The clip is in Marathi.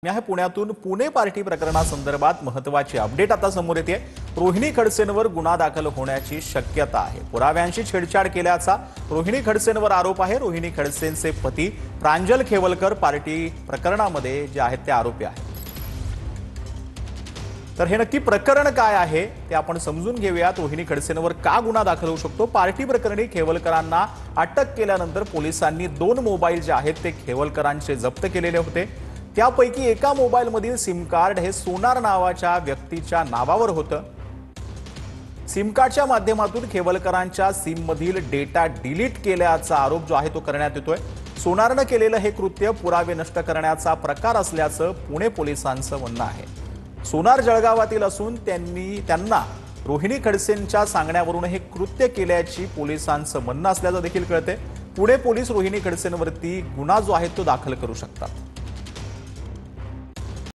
आहे पुण्यातून पुणे पार्टी प्रकरणासंदर्भात महत्त्वाची अपडेट आता समोर येते। रोहिणी खडसेंवर गुन्हा दाखल होण्याची शक्यता आहे। पुराव्यांशी छेडछाड केल्याचा रोहिणी खडसेंवर आरोप आहे। रोहिणी खडसेंचे पती प्रांजल खेवलकर पार्टी प्रकरणामध्ये जे आहेत ते आरोपी आहेत। तर हे नक्की प्रकरण काय आहे ते आपण समजून घेऊयात। रोहिणी खडसेंवर का गुन्हा दाखल होऊ शकतो? पार्टी प्रकरणी खेवलकरांना अटक केल्यानंतर पोलिसांनी 2 मोबाईल जे आहेत ते खेवलकरांचे जप्त केलेले होते। त्यापैकी एका मोबाईलमधील सिम कार्ड हे सोनार नावाच्या व्यक्तीच्या नावावर होतं। सिम कार्डच्या माध्यमातून खेवलकरांच्या सिम मधील डेटा डिलीट केल्याचा आरोप जो आहे तो करण्यात येतोय। सोनारने केलेलं हे कृत्य पुरावे नष्ट करण्याचा प्रकार असल्याचं पुणे पोलिसांचं म्हणणं आहे। सोनार जळगावातील असून त्यांना रोहिणी खडसेंच्या सांगण्यावरून हे कृत्य केल्याची पोलिसांचं म्हणणं असल्याचं देखील कळते। पुणे पोलीस रोहिणी खडसेंवरती गुन्हा जो आहे तो दाखल करू शकतात।